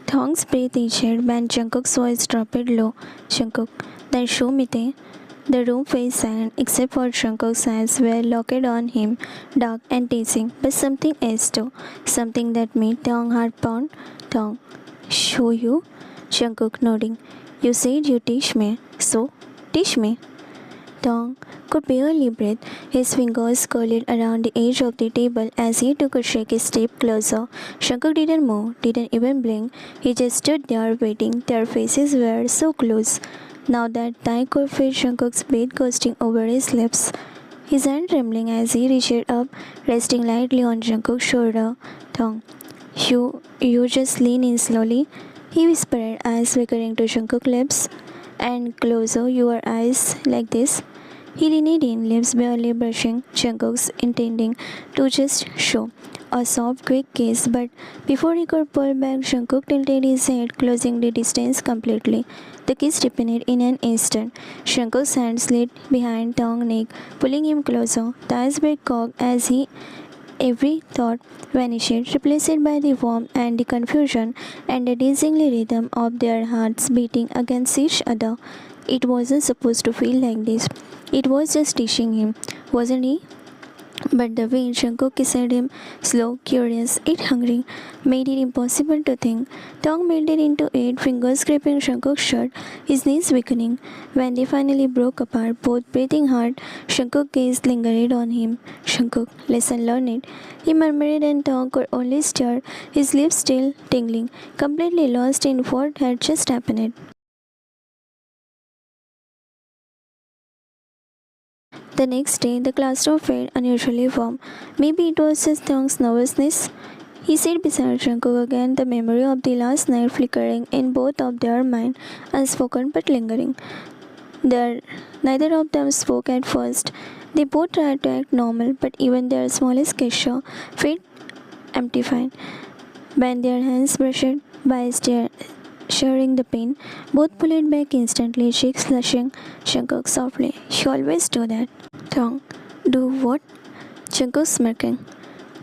Thong's breath itched when Jungkook's voice dropped low. Jungkook, then show me the. The room faced silent except for Jungkook's eyes were locked on him, dark and teasing, but something else too. Something that made Thong heart pound. Thong, show you? Jungkook nodding. You said you teach me, so teach me. Thong could barely breathe. His fingers curled around the edge of the table as he took a shaky step closer. Jungkook didn't move, didn't even blink. He just stood there waiting. Their faces were so close. Now that Thai could feel Jungkook's breath gusting over his lips. His hand trembling as he reached up, resting lightly on Jungkook's shoulder. Thong, you just lean in slowly. He whispered, eyes flickering to Jungkook's lips. And closer, your eyes like this. He leaned in, lips barely brushing Jungkook's, intending to just show a soft, quick kiss, but before he could pull back, Jungkook tilted his head, closing the distance completely. The kiss deepened in an instant. Jungkook's hand slid behind Thong's neck, pulling him closer. Thighs were cocked as he every thought vanished, replaced by the warmth and the confusion and the dizzying rhythm of their hearts beating against each other. It wasn't supposed to feel like this. It was just teaching him, wasn't he? But the way Jungkook kissed him, slow, curious, yet hungry, made it impossible to think. Thong melted into it, fingers gripping Jungkook's shirt, his knees weakening. When they finally broke apart, both breathing hard, Jungkook's gaze lingered on him. Jungkook, listen, learn it. He murmured and Thong could only stare, his lips still tingling, completely lost in what had just happened. The next day, the classroom felt unusually warm. Maybe it was just Thong's nervousness. He sat beside Jungkook again, the memory of the last night flickering in both of their minds, unspoken but lingering. Neither of them spoke at first. They both tried to act normal, but even their smallest gesture felt amplified. When their hands brushed by sharing the pain, both pulled back instantly, cheeks flushing. Jungkook softly, "You always do that." Thong, "Do what?" Jungkook smirking.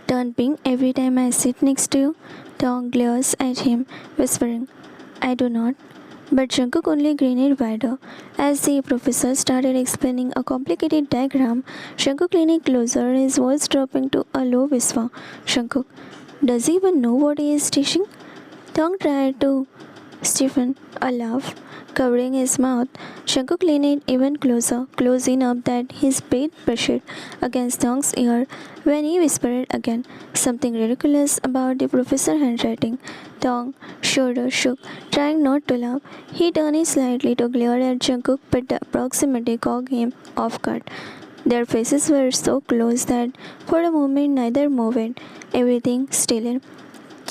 "Turn pink every time I sit next to you." Thong glares at him, whispering, "I do not." But Jungkook only grinned wider. As the professor started explaining a complicated diagram, Jungkook leaned closer, his voice dropping to a low whisper. Jungkook, does he even know what he is teaching? Thong tried to stiffen a laugh, covering his mouth. Jungkook leaned even closer, close enough that his breath brushed against Thong's ear when he whispered again, something ridiculous about the professor's handwriting. Thong's shoulder shook, trying not to laugh. He turned slightly to glare at Jungkook, but the proximity caught him off guard. Their faces were so close that for a moment neither moved, everything stilled.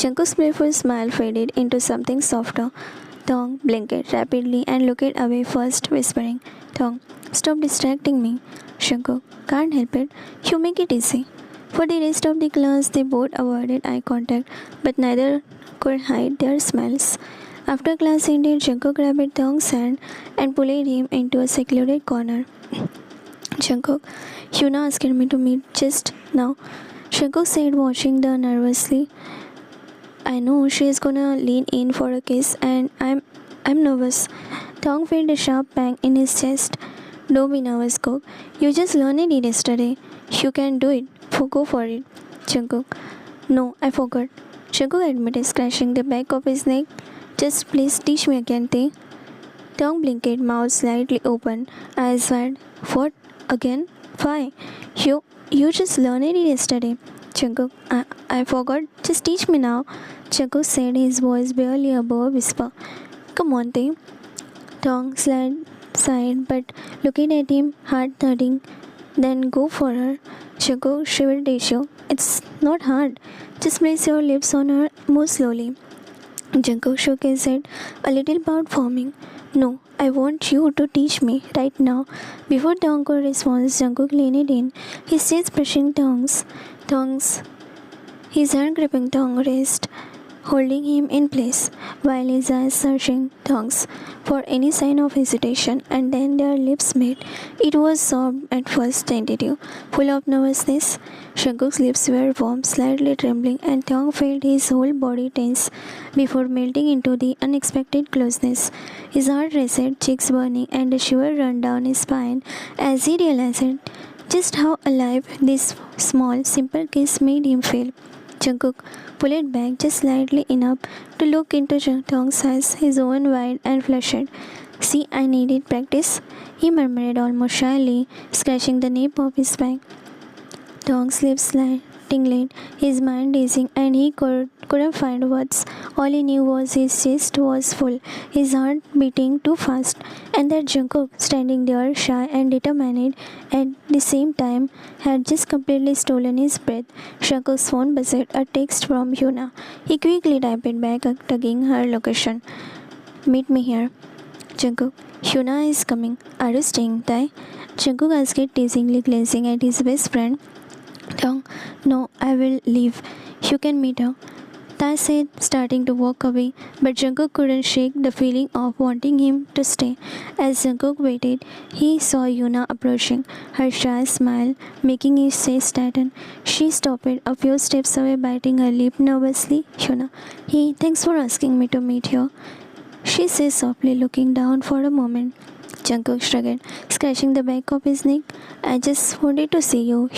Jungkook's playful smile faded into something softer. Thong blinked rapidly and looked away first, whispering, Thong, stop distracting me. Jungkook, can't help it. You make it easy. For the rest of the class, they both avoided eye contact, but neither could hide their smiles. After class ended, Jungkook grabbed Thong's hand and pulled him into a secluded corner. Jungkook, Hyuna asked me to meet just now. Jungkook said, watching her nervously. I know she is gonna lean in for a kiss and I'm nervous. Thong felt a sharp pang in his chest. Don't be nervous, Cook. You just learned it yesterday. You can do it. Go for it. Jungkook. No, I forgot. Jungkook admitted, scratching the back of his neck. Just please teach me again, Tae. Thong blinked, mouth slightly open, eyes wide. What? Again? Why? You just learned it yesterday. Jungkook, I forgot. Just teach me now. Jungkook said, his voice barely above a whisper. Come on, Tae. Thong sighed, but looking at him, heart thudding. Then go for her. Jungkook shivered tissue. It's not hard. Just place your lips on her more slowly. Jungkook shook his head, a little pout forming. No, I want you to teach me right now. Before Thong could respond, Jungkook leaned in, his chest brushing Thong's, his hand gripping Thong's wrist, holding him in place. while his eyes searching Thong's for any sign of hesitation, and then their lips met. It was soft at first, tentative, full of nervousness. Jungkook's lips were warm, slightly trembling, and Thong felt his whole body tense before melting into the unexpected closeness. His heart raced, cheeks burning, and a shiver ran down his spine as he realized just how alive this small, simple kiss made him feel. Jungkook pulled back just slightly enough to look into Thong's eyes, his own wide and flushed. See, I needed practice, he murmured almost shyly, scratching the nape of his back. Thong's lips tingled, his mind dazing, and he couldn't find words. All he knew was his chest was full, his heart beating too fast, and that Jungkook, standing there shy and determined at the same time, had just completely stolen his breath. Jungkook's phone buzzed, a text from Hyuna. He quickly typed it back, tagging her location. Meet me here. Jungkook, Hyuna is coming. Are you staying, Tae? Jungkook asked, teasingly glancing at his best friend. No, I will leave. You can meet her. Tai said, starting to walk away, but Jungkook couldn't shake the feeling of wanting him to stay. As Jungkook waited, he saw Yuna approaching, her shy smile making his face tighten. She stopped a few steps away, biting her lip nervously. Yuna, hey, thanks for asking me to meet you, she said softly, looking down for a moment. Jungkook shrugged, scratching the back of his neck. I just wanted to see you,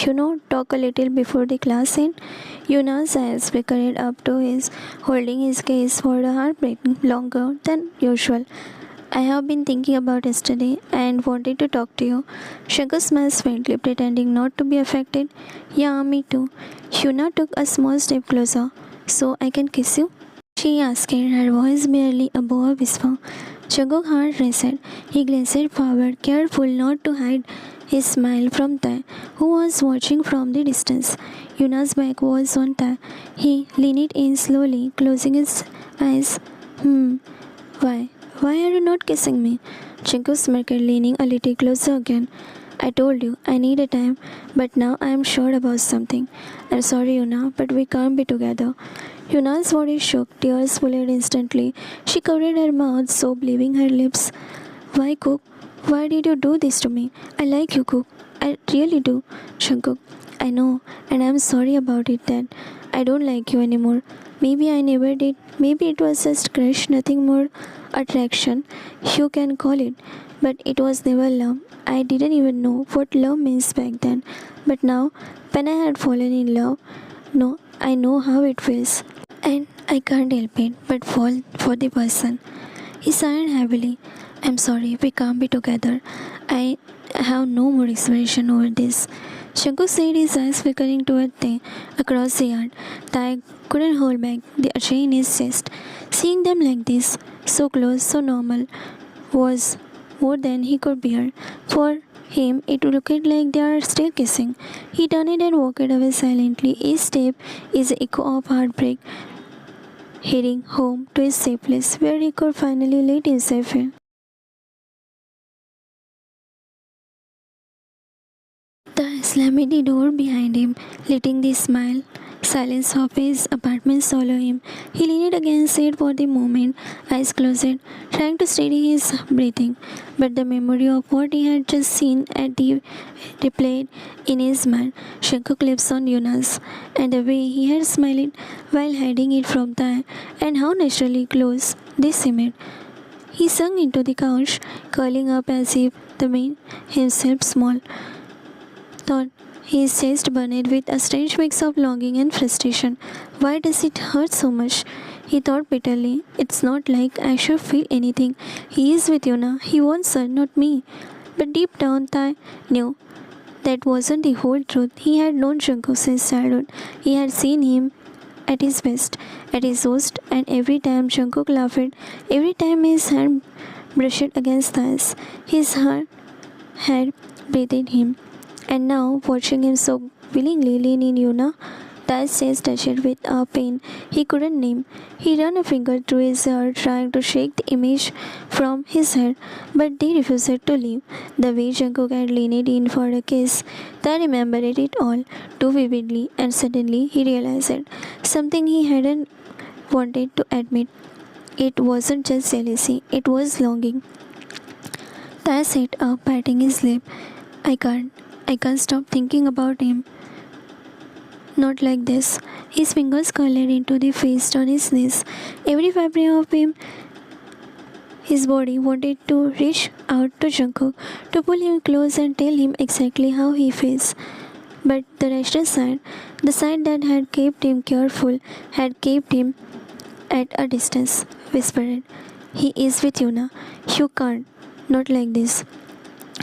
talk a little before the class end. Yuna's eyes flickered up to his, holding his gaze for a heartbeat longer than usual. I have been thinking about yesterday and wanted to talk to you. Jungkook smiled faintly, pretending not to be affected. Yeah, me too. Yuna took a small step closer. So I can kiss you? She asked, her voice barely above a whisper. Jungkook's heart raced. He glanced forward, careful not to hide his smile from Tae, who was watching from the distance. Yuna's back was on Tae. He leaned in slowly, closing his eyes. Why? Why are you not kissing me? Jungkook smirked, leaning a little closer again. I told you, I need a time, but now I am sure about something. I'm sorry, Yuna, but we can't be together. Yuna's body shook, tears flowed instantly. She covered her mouth, sob leaving her lips. Why, Cook? Why did you do this to me? I like you, Cook. I really do. Jungkook, I know, and I'm sorry about it that I don't like you anymore. Maybe I never did. Maybe it was just crush, nothing more attraction. You can call it. But it was never love. I didn't even know what love means back then. But now, when I had fallen in love, no, I know how it feels. And I can't help it but fall for the person. He sighed heavily. I'm sorry, we can't be together. I have no more expression over this. Jungkook said, his eyes flickering toward Tae across the yard. Tae couldn't hold back the urge in his chest. Seeing them like this, so close, so normal, was more than he could bear. For him, it looked like they are still kissing. He turned and walked away silently. Each step is an echo of heartbreak, heading home to his safe place where he could finally let himself in. The slammed the door behind him, letting the silence of his apartment swallow him. He leaned against it for the moment, eyes closed, trying to steady his breathing. But the memory of what he had just seen at the replayed in his mind. Jungkook lips on Yuna's, and the way he had smiled while hiding it from Tae, and how naturally close they seemed. He sunk into the couch, curling up as if to make himself small. Thought his chest burned with a strange mix of longing and frustration. Why does it hurt so much? He thought bitterly. It's not like I should feel anything. He is with Yuna. He wants her, not me. But deep down, Tae knew that wasn't the whole truth. He had known Jungkook since childhood. He had seen him at his best, at his worst, and every time Jungkook laughed, every time his hand brushed against Tae's, his heart had breathed him. And now, watching him so willingly lean in Yuna, Tae's chest touched with a pain he couldn't name. He ran a finger through his hair, trying to shake the image from his head, but they refused to leave. The way Jungkook had leaned in for a kiss, Tae remembered it all too vividly, and suddenly he realized something he hadn't wanted to admit. It wasn't just jealousy, it was longing. Tae sat up, biting his lip. I can't. I can't stop thinking about him. Not like this. His fingers curled into the fist on his knees. Every fiber of his body wanted to reach out to Jungkook, to pull him close and tell him exactly how he feels. But the restless side, the side that had kept him careful, had kept him at a distance, whispered, "He is with Yuna. You can't. Not like this."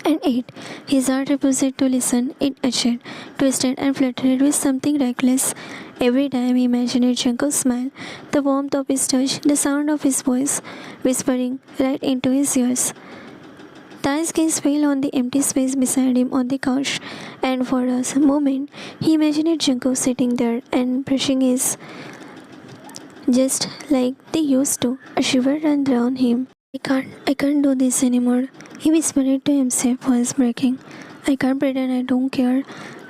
And it, his heart refused to listen. It itched, twisted, and fluttered with something reckless. Every time he imagined Jungkook's smile, the warmth of his touch, the sound of his voice, whispering right into his ears. Ty's gaze fell on the empty space beside him on the couch, and for a moment he imagined Jungkook sitting there and brushing his just like they used to. A shiver ran down him. I can't do this anymore. He whispered to himself, voice breaking. I can't pretend I don't care.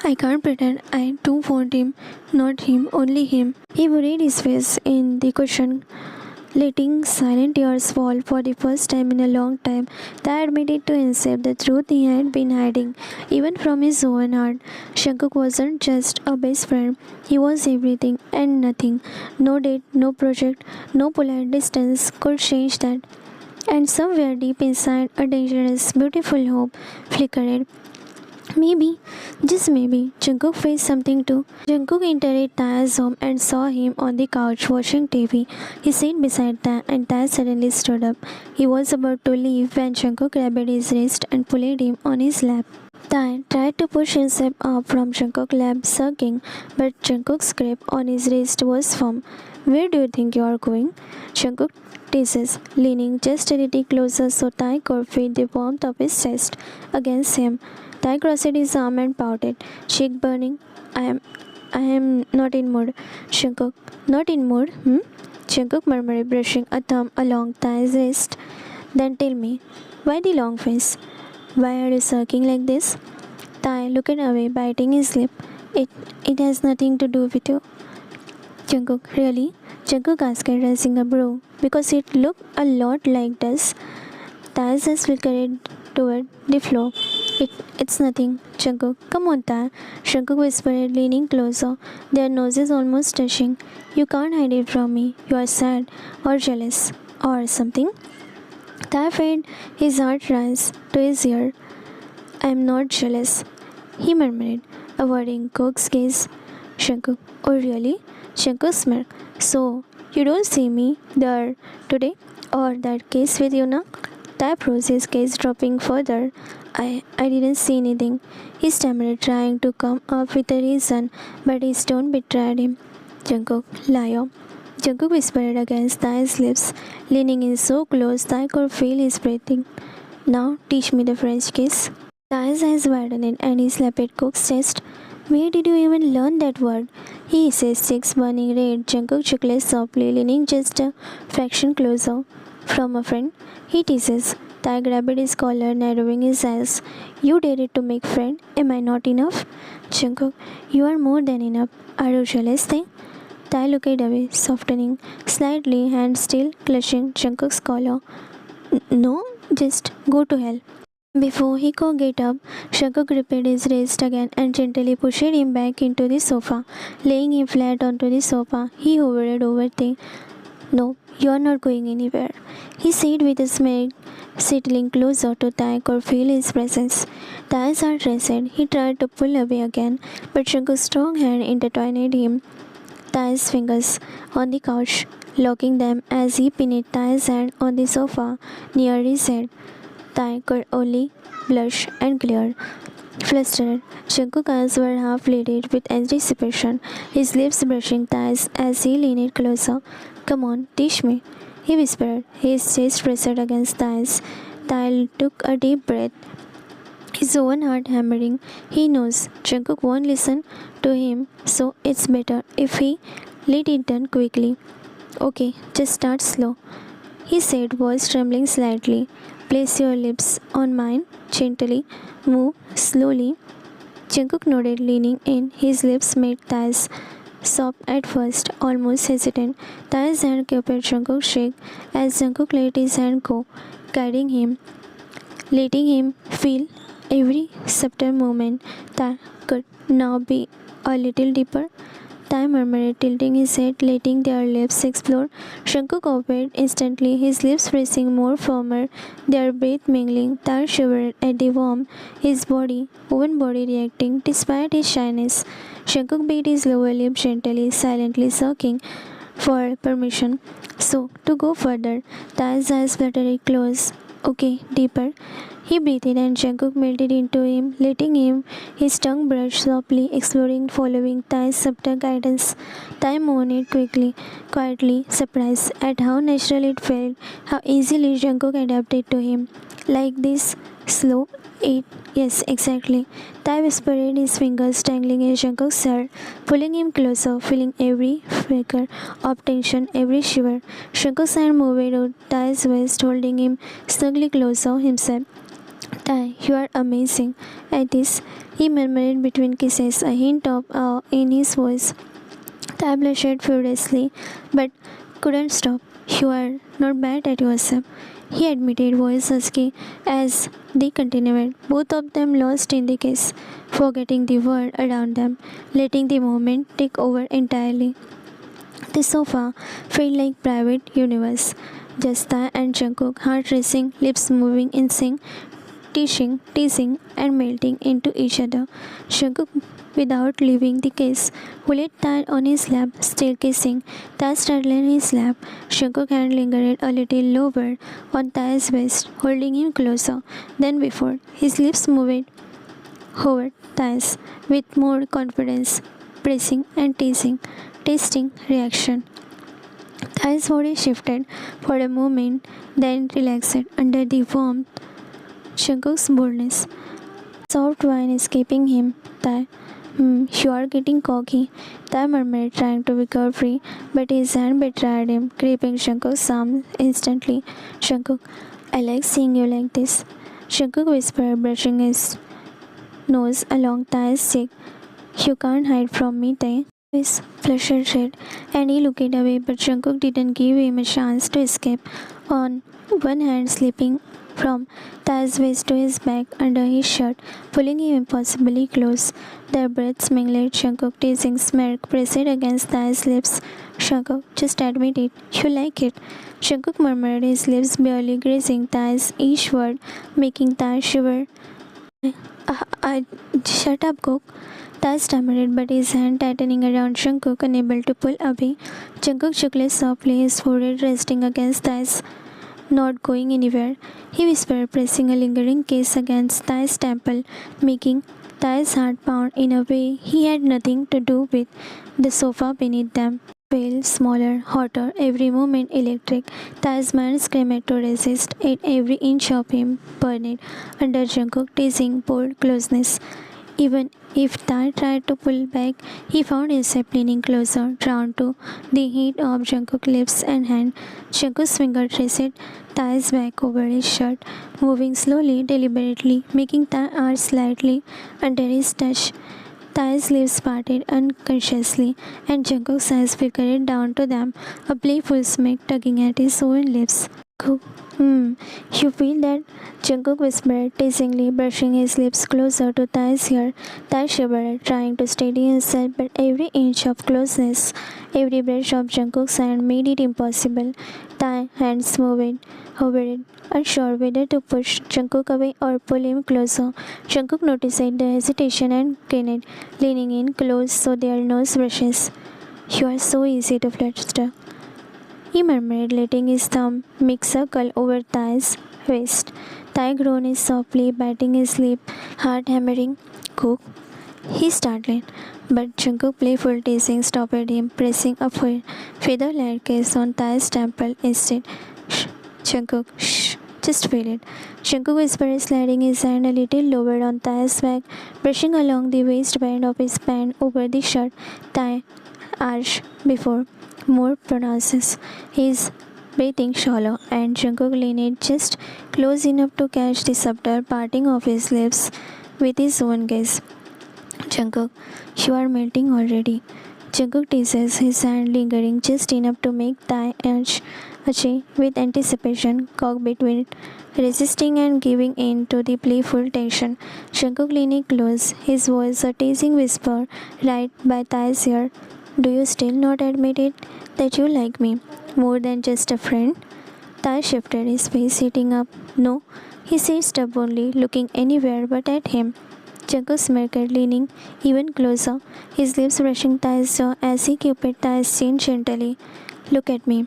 I can't pretend I don't want him. Not him, only him. He buried his face in the cushion, letting silent tears fall for the first time in a long time. Tae admitted to himself the truth he had been hiding, even from his own heart. Jungkook wasn't just a best friend, he was everything and nothing. No date, no project, no polite distance could change that. And somewhere deep inside, a dangerous, beautiful hope flickered. Maybe, just maybe, Jungkook faced something too. Jungkook entered Tae's home and saw him on the couch watching TV. He sat beside Tae and Tae suddenly stood up. He was about to leave when Jungkook grabbed his wrist and pulled him on his lap. Tae tried to push himself up from Jungkook's lap, sucking, but Jungkook's grip on his wrist was firm. Where do you think you are going? Jungkook teases, leaning just a little closer so Tae could feel the warmth of his chest against him. Tae crossed his arm and pouted, cheek burning. I am not in mood. Jungkook, not in mood? Jungkook murmured, brushing a thumb along Tae's wrist. Then tell me, why the long face? Why are you sulking like this? Tae looked away, biting his lip. It has nothing to do with you. Jungkook, really? Jungkook asked, raising a brow, because it looked a lot like dust. Tae's eyes flickered toward the floor. It's nothing, Jungkook. Come on, Tae. Jungkook whispered, leaning closer, their noses almost touching. You can't hide it from me. You are sad, or jealous, or something. Tae felt his heart rise to his ear. I am not jealous, he murmured, avoiding Cook's gaze. Jungkook, oh really? Jungkook smirked. So, you don't see me there today? Or that case with Yuna? Tae froze, his gaze dropping further. I didn't see anything. He stammered, trying to come up with a reason, but his tone betrayed him. Jungkook, liar. Jungkook whispered against Tae's lips, leaning in so close Tae could feel his breathing. Now, teach me the French kiss. Tae's eyes widened and he slapped Cook's chest. Where did you even learn that word? He says, cheeks burning red. Jungkook chuckled softly, leaning just a fraction closer. From a friend? He teases. Tae grabbed his collar, narrowing his eyes. You dared to make friend? Am I not enough? Jungkook, you are more than enough. Are you jealous thing? Tae looked away, softening slightly, hand still clutching Jungkook's collar. No, just go to hell. Before he could get up, Jungkook gripped his wrist again and gently pushed him back into the sofa, laying him flat onto the sofa. He hovered over the. No, you are not going anywhere, he said with a smile, settling closer to Tae could feel his presence. Tae's heart raced. He tried to pull away again, but Jungkook's strong hand intertwined him. Tae's fingers on the couch, locking them as he pinned Tae's hand on the sofa near his head. Tae could only blush and glare. Flustered, Jungkook's eyes were half lidded with anticipation, his lips brushing Tae's as he leaned closer. Come on, teach me, he whispered, his chest pressed against Tae's. Tae took a deep breath, his own heart hammering. He knows Jungkook won't listen to him, so it's better if he let it done quickly. Okay, just start slow, he said, voice trembling slightly. Place your lips on mine, gently. Move slowly. Jungkook nodded, leaning in. His lips met Tae's. soft at first, almost hesitant. Tae's hand kept Jungkook's shake as Jungkook let his hand go, guiding him, letting him feel every subtle movement that could now be a little deeper. Tae murmured, tilting his head, letting their lips explore. Jungkook obeyed instantly, his lips pressing more firmer, their breath mingling. Tae shivered at the warmth, his own body reacting despite his shyness. Jungkook bit his lower lip gently, silently sucking for permission. So, to go further, Tae's eyes fluttered close. Okay, deeper. He breathed and Jungkook melted into him, letting his tongue brush softly, exploring, following Tae's subtle guidance. Tae moaned quietly, surprised at how natural it felt, how easily Jungkook adapted to him. Like this, slow, it, yes, exactly. Tae whispered, his fingers tangling in Jungkook's hair, pulling him closer, feeling every flicker of tension, every shiver. Jungkook's hand moved out Tae's waist, holding him snugly closer himself. Tae, you are amazing. At this, he murmured between kisses, a hint of awe in his voice. Tae blushed furiously, but couldn't stop. You are not bad at yourself, he admitted, voice husky, as they continued, both of them lost in the kiss, forgetting the world around them, letting the moment take over entirely. The sofa felt like private universe. Just Tae and Jungkook, heart racing, lips moving in sync, teasing, and melting into each other. Jungkook, without leaving the kiss, pulled Tae on his lap, still kissing. Tae straddled his lap. Jungkook's hand lingered a little lower on Tae's waist, holding him closer than before. His lips moved over Tae's with more confidence, pressing and teasing, tasting reaction. Tae's body shifted for a moment, then relaxed under the warmth Jungkook's boldness. Soft whine escaping him. Tae, you are getting cocky. Tae murmured, trying to recover free, but his hand betrayed him, gripping Jungkook's arm instantly. Jungkook, I like seeing you like this. Jungkook whispered, brushing his nose along Tae's cheek. You can't hide from me, Tae. His flushed red, and he looked away, but Jungkook didn't give him a chance to escape. On one hand slipping from Tae's waist to his back under his shirt, pulling him impossibly close. Their breaths mingled. Jungkook, teasing smirk, pressed against Tae's lips. Jungkook, just admit it. You like it. Jungkook murmured, his lips barely grazing Tae's each word, making Tae shiver. Shut up, Cook. Tae stammered, but his hand tightening around Jungkook, unable to pull away. Jungkook chuckled softly, his forehead resting against Tae's, not going anywhere. He whispered, pressing a lingering kiss against Tae's temple, making Tae's heart pound in a way he had nothing to do with. The sofa beneath them felt smaller, hotter, every moment electric. Tae's mind screamed to resist, yet every inch of him burned under Jungkook's teasing, bold closeness. Even if Tae tried to pull back, he found himself leaning closer, drawn to the heat of Jungkook's lips and hand. Jungkook's finger traced Tae's back over his shirt, moving slowly, deliberately, making Tae arch slightly under his touch. Tae's lips parted unconsciously, and Jungkook's eyes flickered down to them, a playful smirk tugging at his own lips. You feel that? Jungkook whispered, teasingly, brushing his lips closer to Tae's hair. Tae shivered, trying to steady himself, but every inch of closeness, every brush of Jungkook's hand made it impossible. Tae's hands hovered, unsure whether to push Jungkook away or pull him closer. Jungkook noticed the hesitation and grinned, leaning in close so their nose brushes. You are so easy to fluster, he murmured, letting his thumb make circle over Tae's waist. Tae groaned softly, biting his lip, heart hammering. Cook, he startled, but Jungkook's playful teasing stopped him, pressing a feather-like kiss on Tae's temple instead. Shh, Jungkook, shh, just feel it. Jungkook whispered, sliding his hand a little lower on Tae's back, brushing along the waistband of his pant over the shirt. Tae arched before more pronounced, his breathing shallow, and Jungkook leaned just close enough to catch the subtle parting of his lips with his own gaze. Jungkook, you are melting already. Jungkook teases, his hand lingering just enough to make Tae edge with anticipation, cock between resisting and giving in to the playful tension. Jungkook leaning close, his voice a teasing whisper right by Tae's ear. Do you still not admit it that you like me more than just a friend? Tae shifted, his face heating up. No, he said stubbornly, looking anywhere but at him. Jungkook smirked, leaning even closer, his lips brushing Tae's jaw as he cupid Tae's chin gently. Look at me,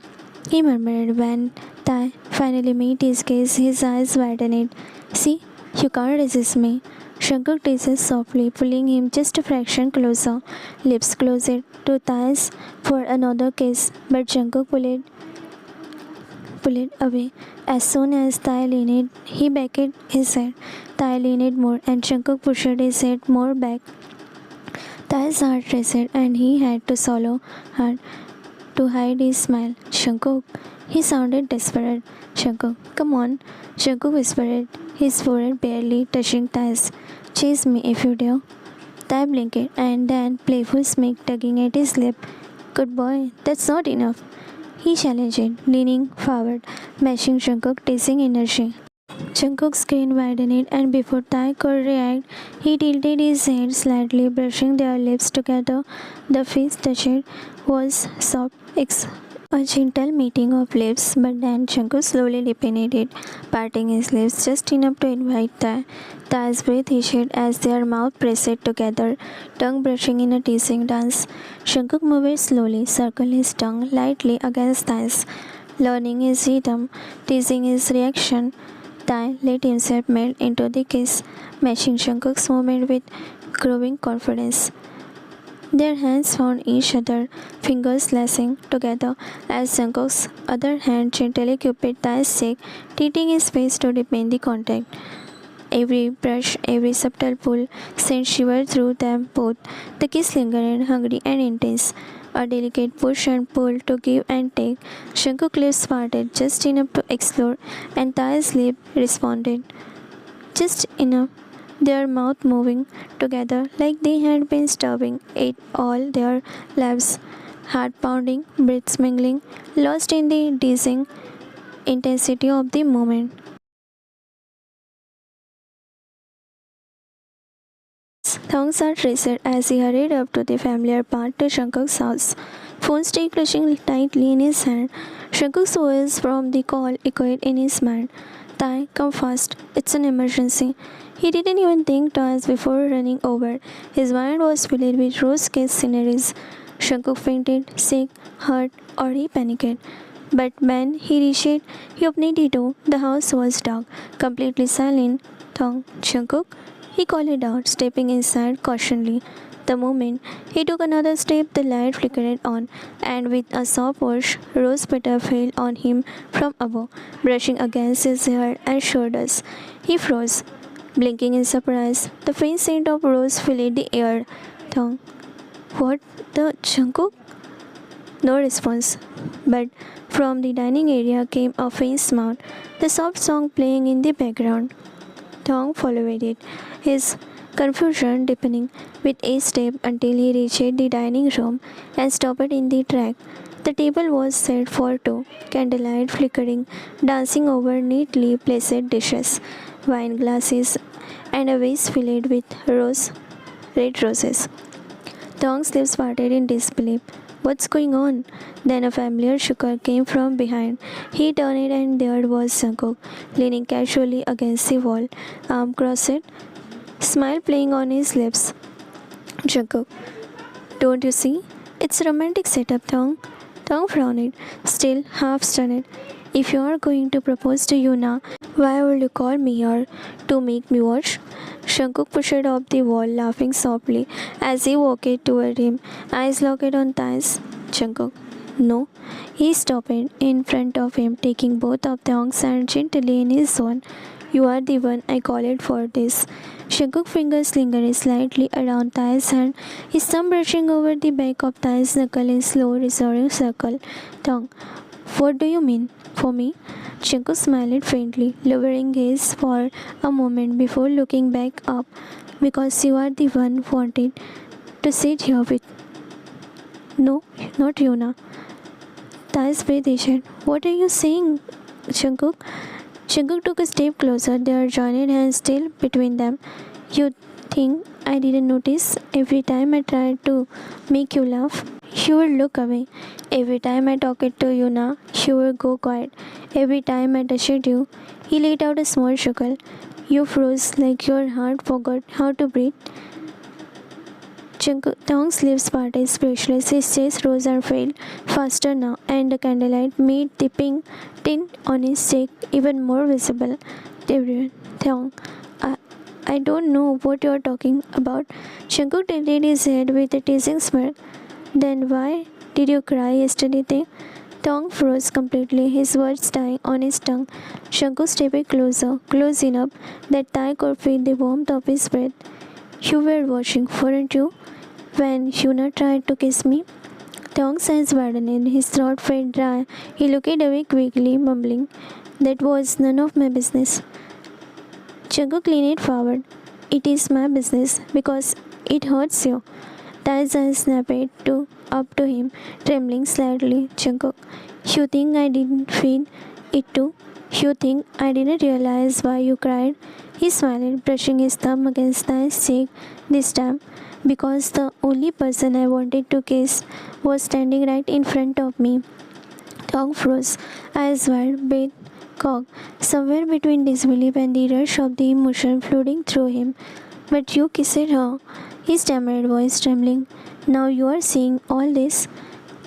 he murmured when Tae finally met his gaze, his eyes widened. See, you can't resist me. Jungkook teases softly, pulling him just a fraction closer, lips closer to Tae's for another kiss, but Jungkook pulled away. As soon as Tae leaned, he backed his head. Tae leaned more, and Jungkook pushed his head more back. Tae's heart raced, and he had to swallow hard to hide his smile. Jungkook, he sounded desperate. Jungkook, come on, Jungkook whispered, his forehead barely touching Tae's. Chase me if you dare. Tae blinked, and then playful smirk tugging at his lip. Good boy, that's not enough. He challenged, leaning forward, matching Jungkook's teasing energy. Jungkook's grin widened, and before Tae could react, he tilted his head slightly, brushing their lips together. The face touched was soft, a gentle meeting of lips, but then Jungkook slowly deepened it, parting his lips just enough to invite Tae. Tae's breath hished as their mouths pressed together, tongue brushing in a teasing dance. Jungkook moved slowly, circling his tongue lightly against Tae's, learning his rhythm, teasing his reaction. Tae let himself melt into the kiss, matching Jungkook's movement with growing confidence. Their hands found each other, fingers lashing together as Jungkook's other hand gently cupid Tae's cheek, tilting his face to deepen the contact. Every brush, every subtle pull sent shiver through them both. The kiss lingered, hungry and intense. A delicate push and pull to give and take. Jungkook's lips parted just enough to explore, and Tae's lip responded just enough, their mouth moving together like they had been starving it all their lives, heart pounding, breaths mingling, lost in the dizzying intensity of the moment. Thongs are traced as he hurried up to the familiar path to Jungkook's house. Phone still clutching tightly in his hand. Jungkook's voice from the call echoed in his mind. Tae, come fast. It's an emergency. He didn't even think twice before running over. His mind was filled with rose-case sceneries. Jungkook fainted, sick, hurt, or he panicked. But when he reached, he opened the door. The house was dark, completely silent. Thong, Jungkook? He called out, stepping inside cautiously. The moment he took another step, the light flickered on, and with a soft push, Rose Petal fell on him from above, brushing against his hair and shoulders. He froze, blinking in surprise. The faint scent of rose filled the air. Thong, what the Jungkook? No response, but from the dining area came a faint sound, the soft song playing in the background. Thong followed it, his confusion deepening with each step until he reached the dining room and stopped in the track. The table was set for two, candlelight flickering, dancing over neatly placed dishes, wine glasses, and a vase filled with red roses. Thong's lips parted in disbelief. What's going on? Then a familiar sugar came from behind. He turned and there was Jungkook, leaning casually against the wall, arm crossed, smile playing on his lips. Jungkook, don't you see? It's a romantic setup, Thong. Thong frowned, still half stunned. If you are going to propose to Yuna, why would you call me here? To make me watch? Jungkook pushed off the wall, laughing softly as he walked toward him, eyes locked on Tae's. Jungkook, no. He stopped in front of him, taking both of Thong's hands gently in his own. You are the one I called for this. Jungkook's fingers lingered slightly around Tae's hand, his thumb brushing over the back of Tae's knuckle in slow, reassuring circle. Thong, what do you mean? For me? Jungkook smiled faintly, lowering gaze for a moment before looking back up. Because you are the one wanted to sit here with No, not Yuna. Tae's breath issued. What are you saying, Jungkook? Jungkook took a step closer, their joined hands still between them. You think I didn't notice? Every time I tried to make you laugh, you would look away. Every time I talked to Yuna, you would go quiet. Every time I touched you, he let out a small chuckle. You froze like your heart forgot how to breathe. Tong's lips parted speechless. His chest rose and fell faster now, and the candlelight made the pink tint on his cheek even more visible. Tong, I, I don't know what you're talking about. Jungkook tilted his head with a teasing smirk. Then why did you cry yesterday, Tae? Tong froze completely, his words dying on his tongue. Jungkook stepped closer, close enough that Tae could feel the warmth of his breath. You were watching, weren't you? When Yuna tried to kiss me, Tong's eyes widened, his throat felt dry. He looked away quickly, mumbling, That was none of my business. Jungkook leaned forward. It is my business because it hurts you. Tae's eyes snapped up to him, trembling slightly. Jungkook, you think I didn't feel it too? You think I didn't realize why you cried? He smiled, brushing his thumb against Tae's cheek this time because the only person I wanted to kiss was standing right in front of me. Tong froze, eyes wide, breath cocked, somewhere between disbelief and the rush of the emotion flooding through him. But you kissed her, his stammered voice trembling. Now you are seeing all this?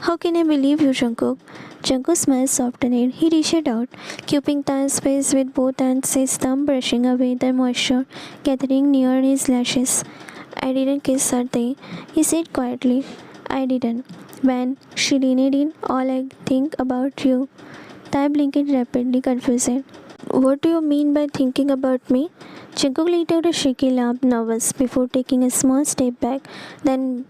How can I believe you, Jungkook? Jungkook's smile softened. He reached out, cupping Tae's face with both hands, his thumb brushing away the moisture gathering near his lashes. I didn't kiss her, Tae, he said quietly. I didn't. When she leaned in, all I think about you. Tae blinked rapidly, confused. What do you mean by thinking about me? Jungkook let out a shaky laugh, nervous, before taking a small step back. Then,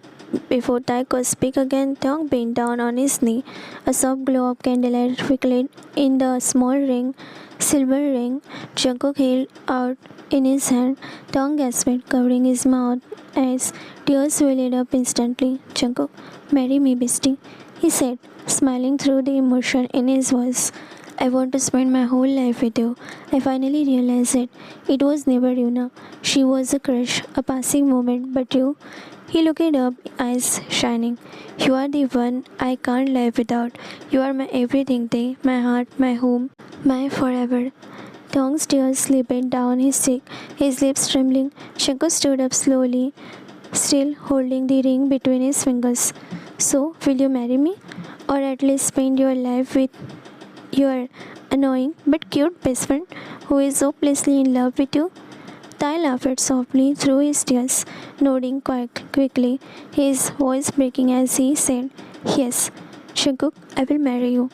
before Tae could speak again, Tong bent down on his knee. A soft glow of candlelight twinkled in the small silver ring Jungkook held out in his hand. Tong gasped, covering his mouth as tears welled up instantly. Jungkook, marry me, bestie, he said, smiling through the emotion in his voice. I want to spend my whole life with you. I finally realized it. It was never Yuna. She was a crush, a passing moment, but you. He looked up, eyes shining. You are the one I can't live without. You are my everything, Tae, my heart, my home, my forever. Tong's tears slipped down his cheek, his lips trembling. Jungkook stood up slowly, still holding the ring between his fingers. So, will you marry me? Or at least spend your life with your annoying but cute best friend who is hopelessly in love with you? Tae laughed softly through his tears, nodding quite quickly, his voice breaking as he said, Yes, Jungkook, I will marry you.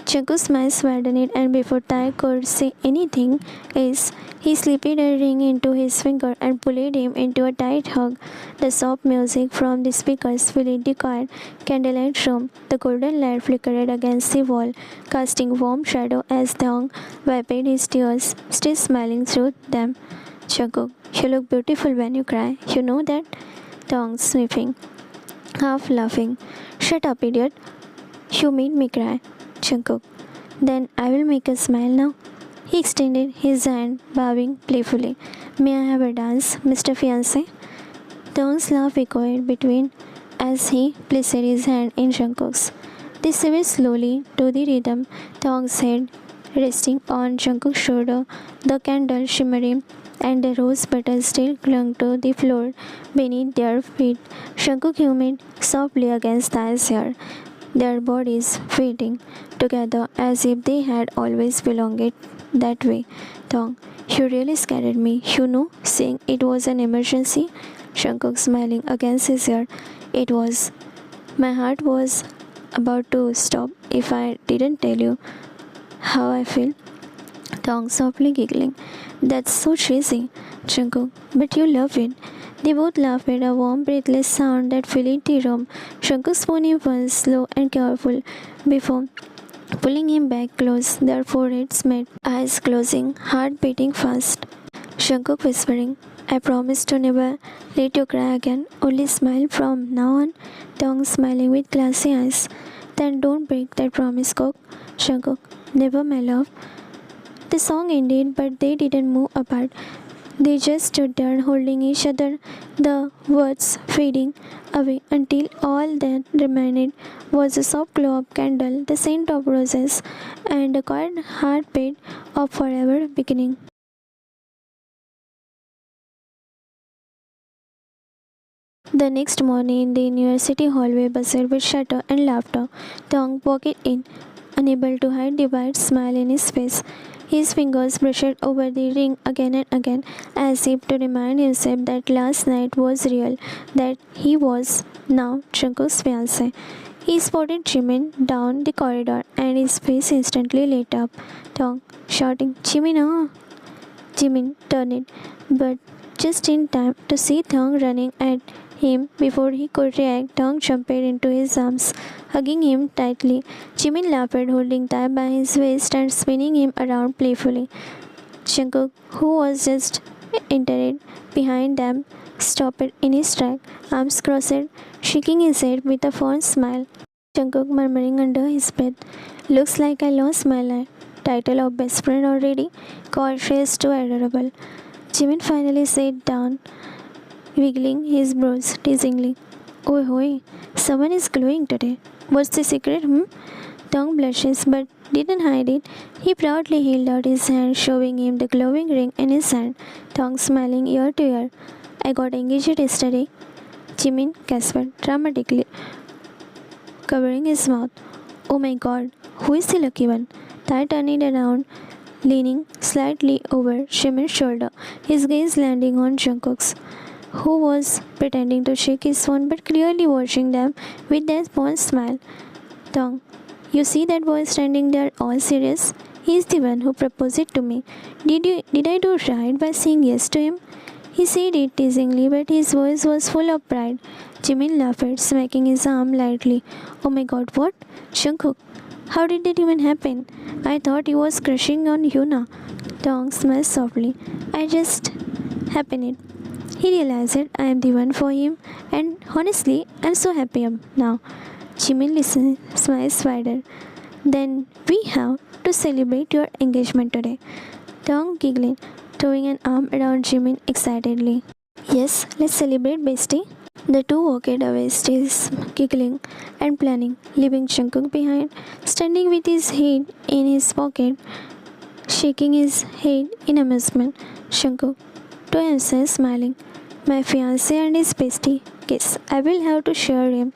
Jungkook's smile widened, and before Tae could say anything else, he slipped a ring into his finger and pulled him into a tight hug. The soft music from the speakers filled the quiet candlelight room. The golden light flickered against the wall, casting warm shadow as Thong wiped his tears, still smiling through them. Jungkook, you look beautiful when you cry. You know that? Thong sniffing, half laughing. Shut up, idiot. You made me cry. Jungkook, then I will make a smile now. He extended his hand, bowing playfully. May I have a dance, Mr. Fiancé? Thong's laugh echoed between as he placed his hand in Jungkook's. They swayed slowly to the rhythm, Thong's head resting on Jungkook's shoulder, the candle shimmering, and the rose petals still clung to the floor beneath their feet. Jungkook hummed softly against Tae's hair, their bodies fading together as if they had always belonged that way. Thong, you really scared me, you know, saying it was an emergency. Jungkook smiling against his ear. It was. My heart was about to stop if I didn't tell you how I feel. Thong softly giggling. That's so cheesy, Jungkook, but you love it. They both laughed at a warm, breathless sound that filled the room. Jungkook's pony was slow and careful before pulling him back close, their foreheads met, eyes closing, heart beating fast. Jungkook whispering, I promise to never let you cry again. Only smile from now on. Tongue smiling with glassy eyes. Then don't break that promise, Cook. Jungkook, never, my love. The song ended, but they didn't move apart. They just stood there holding each other, the words fading away until all that remained was a soft glow of candle, the scent of roses, and a quiet heartbeat of forever beginning. The next morning in the university hallway buzzed with chatter and laughter. Tong walked in, unable to hide the wide smile in his face. His fingers brushed over the ring again and again, as if to remind himself that last night was real, that he was now Jungkook's fiancé. He spotted Jimin down the corridor, and his face instantly lit up. Tong shouting, "Jimin, ah!" Jimin turned, but just in time to see Thong running at him before he could react. Thong jumped into his arms, hugging him tightly. Jimin laughed, holding Thai by his waist and spinning him around playfully. Jungkook, who was just entered behind them, stopped in his track, arms crossed, shaking his head with a fond smile. Jungkook murmuring under his breath, "Looks like I lost my title of best friend already. Gorgeous too adorable." Jimin finally sat down, wiggling his brows teasingly. "Oh, hoy, someone is glowing today. What's the secret, hmm?" Tongue blushes but didn't hide it. He proudly held out his hand, showing him the glowing ring in his hand. Tongue smiling ear to ear. "I got engaged yesterday." Jimin gasped dramatically, covering his mouth. "Oh my god, who is the lucky one?" Tai turning around, leaning slightly over Jimin's shoulder, his gaze landing on Jungkook's, who was pretending to shake his phone but clearly watching them with that fond smile. "Tong, you see that boy standing there all serious? He's the one who proposed to me. Did I do right by saying yes to him?" He said it teasingly, but his voice was full of pride. Jimin laughed, smacking his arm lightly. "Oh my god, what? Jungkook, how did that even happen? I thought he was crushing on Yuna." Tong smiled softly. "I just happened it. He realized I am the one for him, and honestly, I'm so happy now." Jimin listened, smiles wider. "Then we have to celebrate your engagement today." Tong giggled, throwing an arm around Jimin excitedly. "Yes, let's celebrate, bestie." The two walked away, still giggling and planning, leaving Jungkook behind, standing with his head in his pocket, shaking his head in amusement. Jungkook, to himself, smiling, "My fiancé and his bestie. Guess I will have to share him